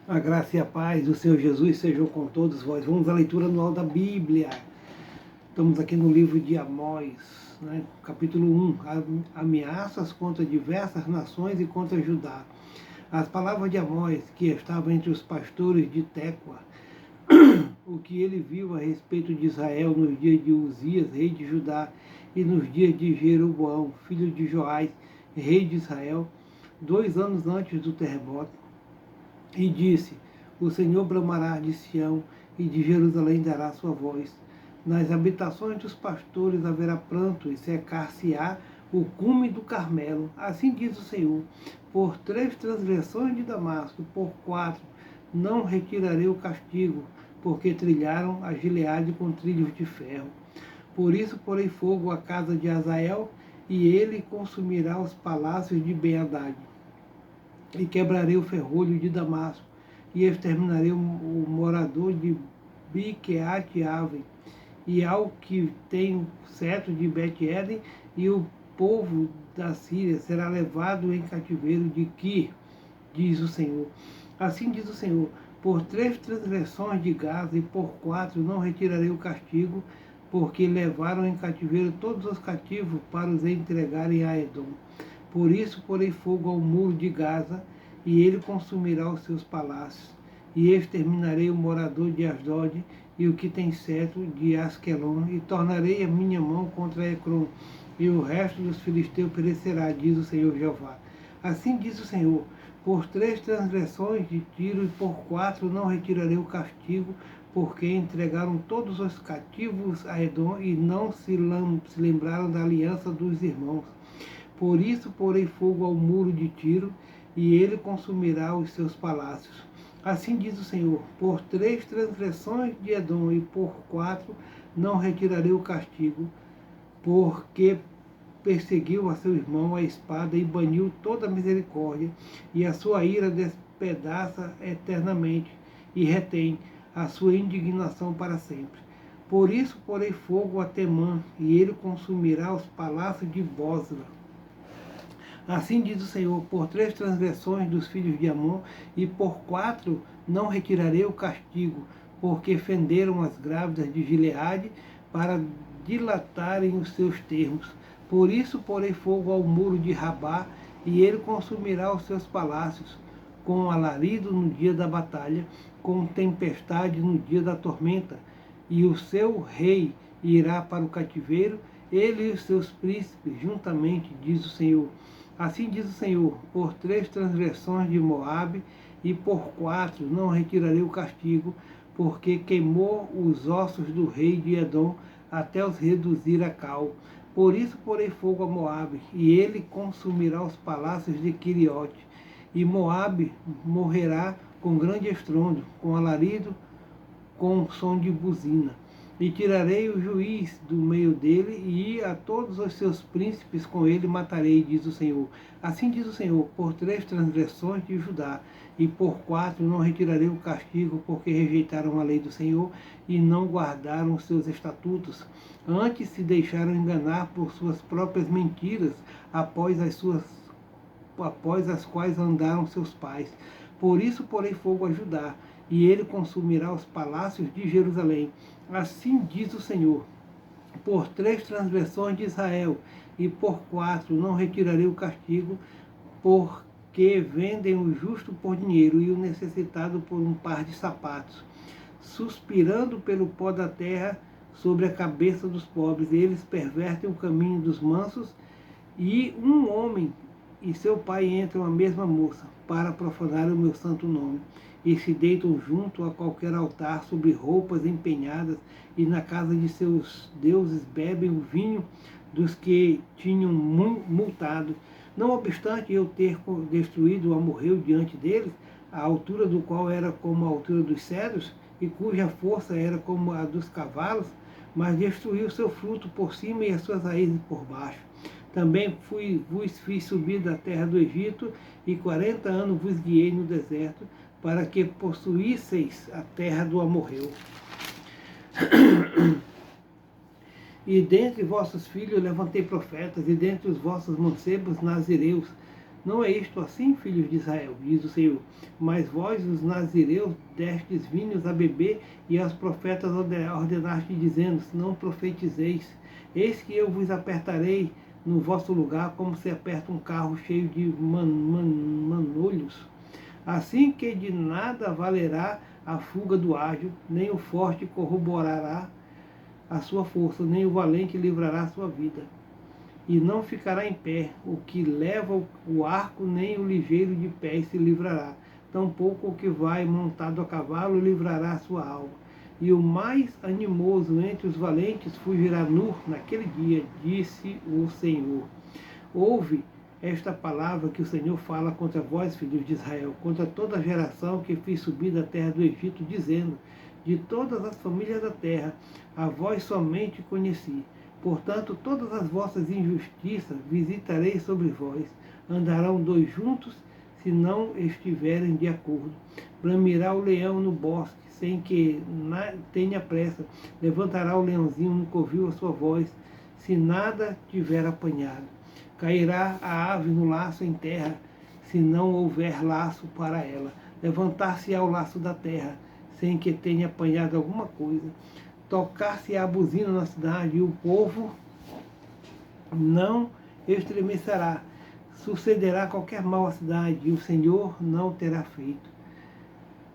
A graça e a paz do Senhor Jesus sejam com todos vós. Vamos à leitura anual da Bíblia. Estamos aqui no livro de Amós, capítulo 1. Ameaças contra diversas nações e contra Judá. As palavras de Amós, que estava entre os pastores de Tecoa, o que ele viu a respeito de Israel nos dias de Uzias, rei de Judá, e nos dias de Jeroboão, filho de Joás, rei de Israel, 2 anos antes do terremoto. E disse: o Senhor bramará de Sião, e de Jerusalém dará sua voz. Nas habitações dos pastores haverá pranto, e secar-se-á o cume do Carmelo. Assim diz o Senhor: por 3 transgressões de Damasco, por 4 não retirarei o castigo, porque trilharam a Gileade com trilhos de ferro. Por isso porei fogo à casa de Azael, e ele consumirá os palácios de Ben-Hadad. E quebrarei o ferrolho de Damasco, e exterminarei o morador de Biqueate-Ave, e ao que tem o cetro de Bet-Eden, e o povo da Síria será levado em cativeiro de Quir, diz o Senhor. Assim diz o Senhor: por 3 transgressões de Gaza, e por 4 não retirarei o castigo, porque levaram em cativeiro todos os cativos para os entregarem a Edom. Por isso porei fogo ao muro de Gaza, e ele consumirá os seus palácios. E exterminarei o morador de Asdod, e o que tem cetro de Asquelon, e tornarei a minha mão contra Ecrom, e o resto dos filisteus perecerá, diz o Senhor Jeová. Assim diz o Senhor: por 3 transgressões de Tiro, e por 4 não retirarei o castigo, porque entregaram todos os cativos a Edom, e não se lembraram da aliança dos irmãos. Por isso porei fogo ao muro de Tiro, e ele consumirá os seus palácios. Assim diz o Senhor: por 3 transgressões de Edom, e por 4 não retirarei o castigo, porque perseguiu a seu irmão a espada, e baniu toda a misericórdia, e a sua ira despedaça eternamente, e retém a sua indignação para sempre. Por isso porei fogo a Temã, e ele consumirá os palácios de Bosra. Assim diz o Senhor: por 3 transgressões dos filhos de Amon, e por 4 não retirarei o castigo, porque fenderam as grávidas de Gileade para dilatarem os seus termos. Por isso porei fogo ao muro de Rabá, e ele consumirá os seus palácios, com alarido no dia da batalha, com tempestade no dia da tormenta. E o seu rei irá para o cativeiro, ele e os seus príncipes juntamente, diz o Senhor. Assim diz o Senhor: por 3 transgressões de Moabe, e por 4 não retirarei o castigo, porque queimou os ossos do rei de Edom, até os reduzir a cal. Por isso porei fogo a Moabe, e ele consumirá os palácios de Quiriote. E Moabe morrerá com grande estrondo, com alarido, com som de buzina. E tirarei o juiz do meio dele, e a todos os seus príncipes com ele matarei, diz o Senhor. Assim diz o Senhor: por 3 transgressões de Judá, e por 4 não retirarei o castigo, porque rejeitaram a lei do Senhor, e não guardaram os seus estatutos. Antes se deixaram enganar por suas próprias mentiras, após as quais andaram seus pais. Por isso porei fogo a Judá, e ele consumirá os palácios de Jerusalém. Assim diz o Senhor: por 3 transgressões de Israel, e por 4 não retirarei o castigo, porque vendem o justo por dinheiro, e o necessitado por um par de sapatos, suspirando pelo pó da terra sobre a cabeça dos pobres. Eles pervertem o caminho dos mansos, e um homem e seu pai entram a mesma moça, para profanar o meu santo nome, e se deitam junto a qualquer altar sobre roupas empenhadas, e na casa de seus deuses bebem o vinho dos que tinham multado. Não obstante eu ter destruído o amorreu diante deles, a altura do qual era como a altura dos cedros, e cuja força era como a dos cavalos, mas destruí o seu fruto por cima e as suas raízes por baixo. Também vos fiz subir da terra do Egito, e 40 anos vos guiei no deserto, para que possuísseis a terra do amorreu. E dentre vossos filhos levantei profetas, e dentre os vossos mancebos nazireus. Não é isto assim, filhos de Israel, diz o Senhor. Mas vós, os nazireus, destes vinhos a beber, e aos profetas ordenaste, dizendo: não profetizeis. Eis que eu vos apertarei no vosso lugar, como se aperta um carro cheio de manolhos. Assim que de nada valerá a fuga do ágil, nem o forte corroborará a sua força, nem o valente livrará a sua vida. E não ficará em pé o que leva o arco, nem o ligeiro de pés se livrará. Tampouco o que vai montado a cavalo livrará a sua alma. E o mais animoso entre os valentes fugirá nu naquele dia, disse o Senhor. Ouve esta palavra que o Senhor fala contra vós, filhos de Israel, contra toda a geração que fiz subir da terra do Egito, dizendo: de todas as famílias da terra, a vós somente conheci. Portanto, todas as vossas injustiças visitarei sobre vós. Andarão dois juntos, se não estiverem de acordo. Bramirá o leão no bosque, sem que tenha pressa. Levantará o leãozinho no covil a sua voz, se nada tiver apanhado. Cairá a ave no laço em terra, se não houver laço para ela. Levantar-se-á o laço da terra, sem que tenha apanhado alguma coisa. Tocar-se a buzina na cidade, e o povo não estremecerá. Sucederá qualquer mal à cidade, e o Senhor não terá feito.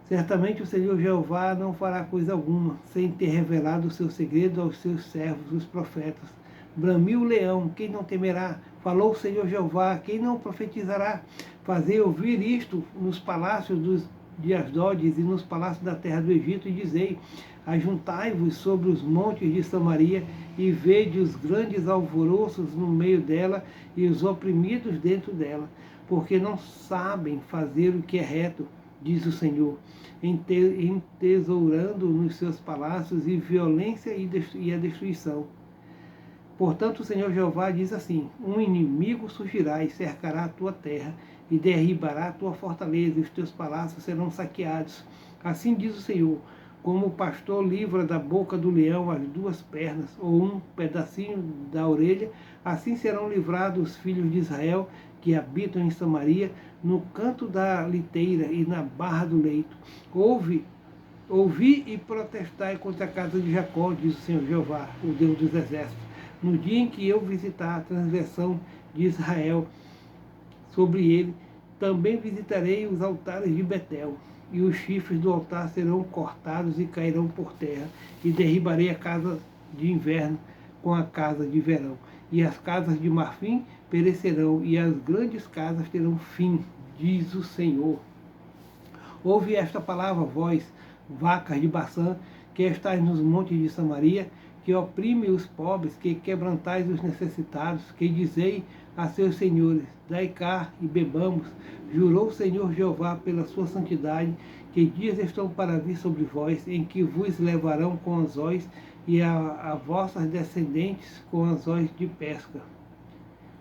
Certamente o Senhor Jeová não fará coisa alguma, sem ter revelado o seu segredo aos seus servos, os profetas. Bramiu o leão, quem não temerá? Falou o Senhor Jeová, quem não profetizará? Fazei ouvir isto nos palácios de Asdodes e nos palácios da terra do Egito, e dizei: ajuntai-vos sobre os montes de Samaria, e vede os grandes alvoroços no meio dela, e os oprimidos dentro dela, porque não sabem fazer o que é reto, diz o Senhor, entesourando nos seus palácios e violência e a destruição. Portanto, o Senhor Jeová diz assim: um inimigo surgirá e cercará a tua terra, e derribará a tua fortaleza, e os teus palácios serão saqueados. Assim diz o Senhor: como o pastor livra da boca do leão as duas pernas, ou um pedacinho da orelha, assim serão livrados os filhos de Israel, que habitam em Samaria, no canto da liteira e na barra do leito. Ouvi e protestai contra a casa de Jacó, diz o Senhor Jeová, o Deus dos exércitos, no dia em que eu visitar a transgressão de Israel sobre ele. Também visitarei os altares de Betel, e os chifres do altar serão cortados e cairão por terra, e derribarei a casa de inverno com a casa de verão, e as casas de marfim perecerão, e as grandes casas terão fim, diz o Senhor. Ouve esta palavra, vós, vacas de Baçã, que estáis nos montes de Samaria, que oprime os pobres, que quebrantais os necessitados, que dizei a seus senhores: dai cá e bebamos. Jurou o Senhor Jeová pela sua santidade, que dias estão para vir sobre vós, em que vos levarão com anzóis, e a vossas descendentes com anzóis de pesca.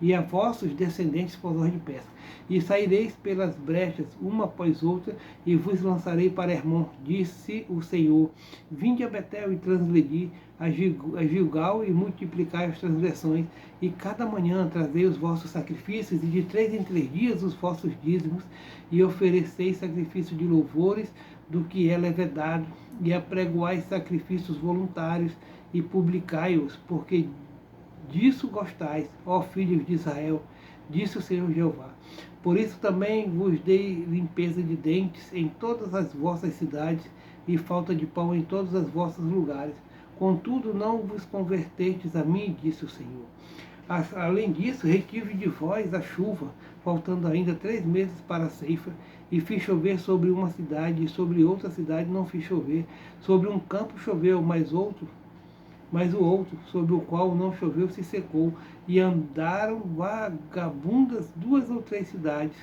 E a vossos descendentes com anzóis de pesca. E saireis pelas brechas, uma após outra, e vos lançarei para Hermon, disse o Senhor. Vinde a Betel e transgredi, a Gilgal e multiplicai as transgressões, e cada manhã trazei os vossos sacrifícios, e de 3 em 3 dias os vossos dízimos, e ofereceis sacrifício de louvores do que é levedado, e apregoais sacrifícios voluntários, e publicai-os, porque disso gostais, ó filhos de Israel, disse o Senhor Jeová. Por isso também vos dei limpeza de dentes em todas as vossas cidades, e falta de pão em todos os vossos lugares. Contudo, não vos convertestes a mim, disse o Senhor. Além disso, retive de vós a chuva, faltando ainda 3 meses para a ceifa, e fiz chover sobre uma cidade, e sobre outra cidade não fiz chover. Sobre um campo choveu, mas o outro, sobre o qual não choveu, se secou, e andaram vagabundas 2 ou 3 cidades,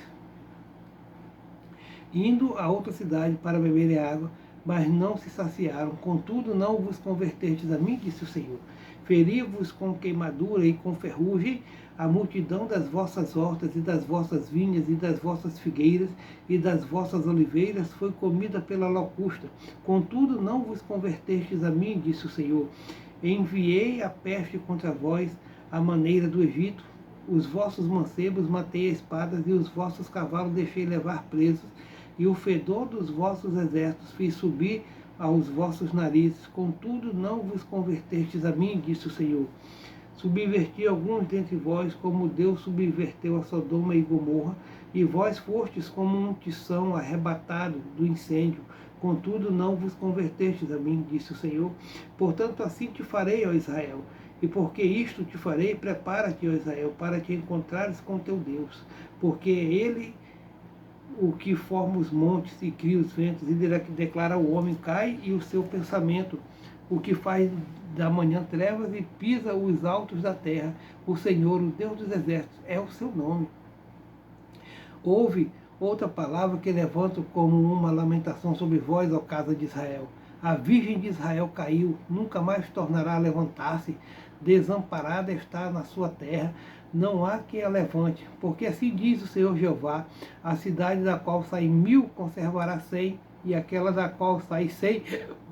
indo a outra cidade para beberem água, mas não se saciaram. Contudo, não vos convertestes a mim, disse o Senhor. Feri-vos com queimadura e com ferrugem a multidão das vossas hortas e das vossas vinhas e das vossas figueiras e das vossas oliveiras foi comida pela locusta. Contudo, não vos convertestes a mim, disse o Senhor. Enviei a peste contra vós, à maneira do Egito, os vossos mancebos matei a espadas, e os vossos cavalos deixei levar presos, e o fedor dos vossos exércitos fiz subir aos vossos narizes. Contudo, não vos convertestes a mim, disse o Senhor. Subverti alguns dentre vós, como Deus subverteu a Sodoma e Gomorra, e vós fostes como um tição arrebatado do incêndio. Contudo, não vos convertestes a mim, disse o Senhor. Portanto, assim te farei, ó Israel. E porque isto te farei, prepara-te, ó Israel, para te encontrares com teu Deus. Porque ele, o que forma os montes e cria os ventos, e declara o homem cai e o seu pensamento, o que faz da manhã trevas e pisa os altos da terra. O Senhor, o Deus dos exércitos, é o seu nome. Houve outra palavra que levanto como uma lamentação sobre vós, ó casa de Israel. A Virgem de Israel caiu, nunca mais tornará a levantar-se. Desamparada está na sua terra, não há quem a levante. Porque assim diz o Senhor Jeová: a cidade da qual saem 1000 conservará 100, e aquela da qual sai 100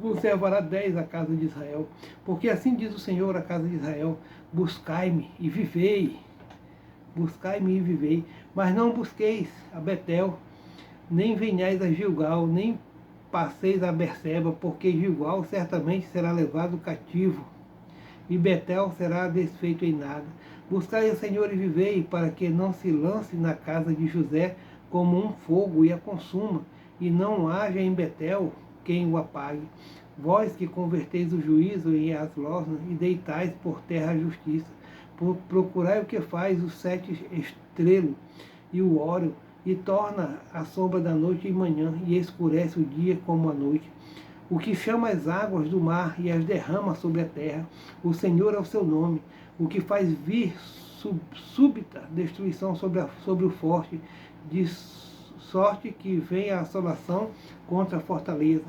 conservará 10, a casa de Israel. Porque assim diz o Senhor, a casa de Israel: buscai-me e vivei. Buscai-me e vivei. Mas não busqueis a Betel, nem venhais a Gilgal, nem passeis a Berseba, porque Gilgal certamente será levado cativo, e Betel será desfeito em nada. Buscai o Senhor e vivei, para que não se lance na casa de José como um fogo e a consuma, e não haja em Betel quem o apague. Vós que converteis o juízo em Aslós e deitais por terra a justiça, procurai o que faz o 7 estrelo e o ório, e torna a sombra da noite em manhã, e escurece o dia como a noite. O que chama as águas do mar e as derrama sobre a terra, o Senhor é o seu nome. O que faz vir súbita destruição sobre o forte, de sorte que vem a assolação contra a fortaleza.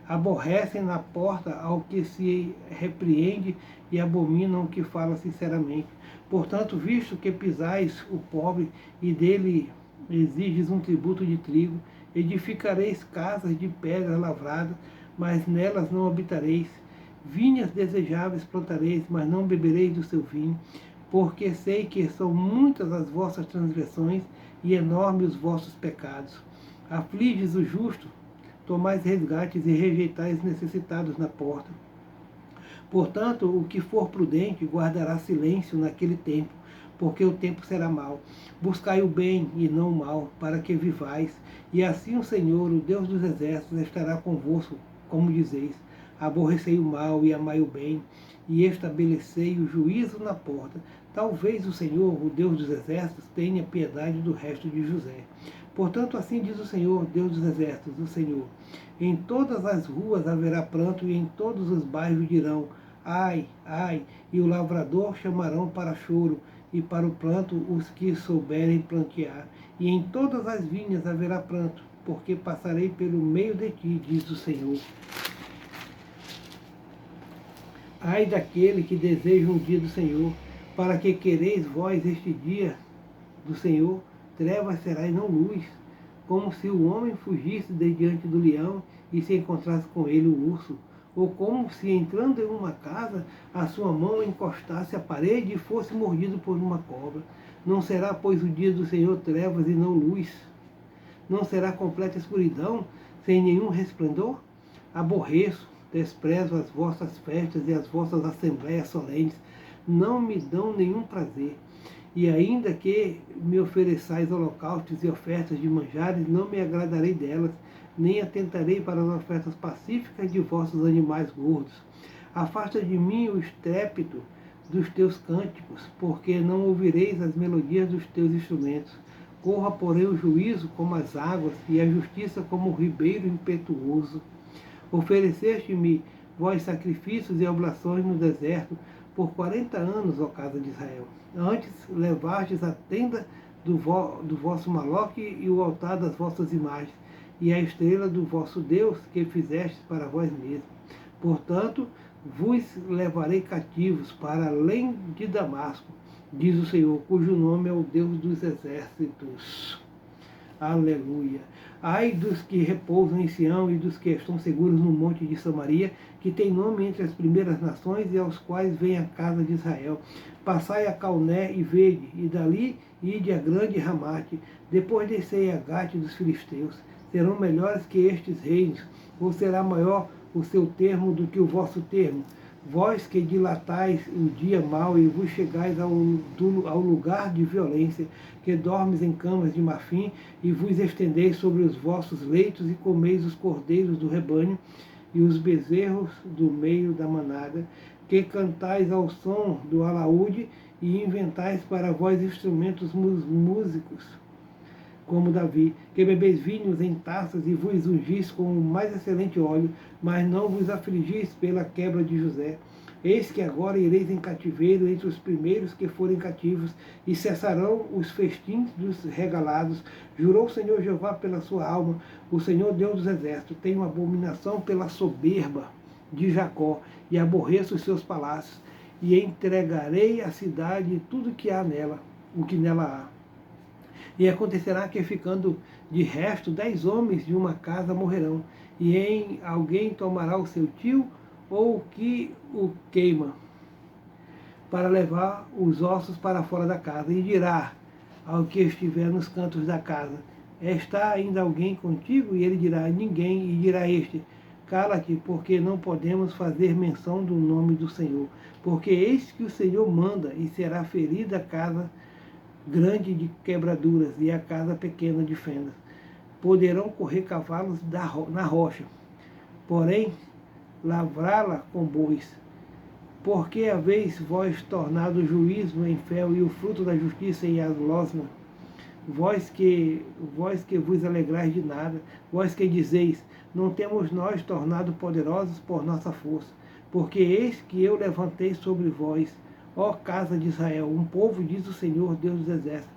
Aborrecem na porta ao que se repreende, e abominam o que fala sinceramente. Portanto, visto que pisais o pobre, e dele exiges um tributo de trigo, edificareis casas de pedra lavrada, mas nelas não habitareis. Vinhas desejáveis plantareis, mas não bebereis do seu vinho, porque sei que são muitas as vossas transgressões e enormes os vossos pecados. Afliges o justo, tomais resgates e rejeitais necessitados na porta. Portanto, o que for prudente guardará silêncio naquele tempo, porque o tempo será mau. Buscai o bem e não o mal, para que vivais, e assim o Senhor, o Deus dos exércitos, estará convosco, como dizeis. Aborrecei o mal e amai o bem, e estabelecei o juízo na porta. Talvez o Senhor, o Deus dos exércitos, tenha piedade do resto de José. Portanto, assim diz o Senhor, Deus dos exércitos, o Senhor: em todas as ruas haverá pranto, e em todos os bairros dirão: ai, ai, e o lavrador chamarão para choro, e para o pranto os que souberem plantear. E em todas as vinhas haverá pranto, porque passarei pelo meio de ti, diz o Senhor. Ai daquele que deseja um dia do Senhor, para que quereis vós este dia do Senhor? Trevas será e não luz, como se o homem fugisse de diante do leão e se encontrasse com ele o urso, ou como se entrando em uma casa a sua mão encostasse à parede e fosse mordido por uma cobra. Não será, pois, o dia do Senhor trevas e não luz? Não será completa escuridão, sem nenhum resplendor? Aborreço, desprezo as vossas festas e as vossas assembleias solenes, não me dão nenhum prazer. E ainda que me ofereçais holocaustos e ofertas de manjares, não me agradarei delas, nem atentarei para as ofertas pacíficas de vossos animais gordos. Afasta de mim o estrépito dos teus cânticos, porque não ouvireis as melodias dos teus instrumentos. Corra, porém, o juízo como as águas, e a justiça como o ribeiro impetuoso. Ofereceste-me vós sacrifícios e oblações no deserto por 40 anos, ó casa de Israel. Antes levastes a tenda do vosso Maloque e o altar das vossas imagens, e a estrela do vosso Deus que fizestes para vós mesmos. Portanto, vos levarei cativos para além de Damasco, diz o Senhor, cujo nome é o Deus dos exércitos. Aleluia. Ai dos que repousam em Sião e dos que estão seguros no monte de Samaria, que tem nome entre as primeiras nações e aos quais vem a casa de Israel. Passai a Calné e vede, e dali ide a grande Ramate, depois descei a Gate dos filisteus. Serão melhores que estes reinos, ou será maior o seu termo do que o vosso termo? Vós que dilatais o dia mau e vos chegais ao lugar de violência, que dormes em camas de marfim e vos estendeis sobre os vossos leitos e comeis os cordeiros do rebanho e os bezerros do meio da manada, que cantais ao som do alaúde e inventais para vós instrumentos músicos, como Davi, que bebeis vinhos em taças e vos ungis com o mais excelente óleo, mas não vos afligis pela quebra de José. Eis que agora ireis em cativeiro entre os primeiros que forem cativos, e cessarão os festins dos regalados. Jurou o Senhor Jeová pela sua alma, o Senhor Deus dos exércitos. Tenho abominação pela soberba de Jacó, e aborreço os seus palácios, e entregarei a cidade e tudo que há nela, o que nela há. E acontecerá que, ficando de resto 10 homens de uma casa morrerão, e em alguém tomará o seu tio, ou que o queima, para levar os ossos para fora da casa, e dirá ao que estiver nos cantos da casa: está ainda alguém contigo? E ele dirá: ninguém. E dirá este: cala-te, porque não podemos fazer menção do nome do Senhor. Porque eis que o Senhor manda, e será ferida a casa grande de quebraduras, e a casa pequena de fendas. Poderão correr cavalos na rocha, porém lavrá-la com bois. Porque haveis vós tornado o juízo em fel e o fruto da justiça em aslosna? Vós que vos alegrais de nada, vós que dizeis: não temos nós tornado poderosos por nossa força, porque eis que eu levantei sobre vós, ó casa de Israel, um povo, diz o Senhor Deus dos exércitos,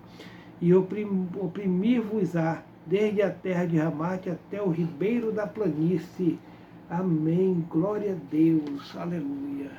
e oprimir-vos-á desde a terra de Ramate até o ribeiro da planície. Amém. Glória a Deus. Aleluia.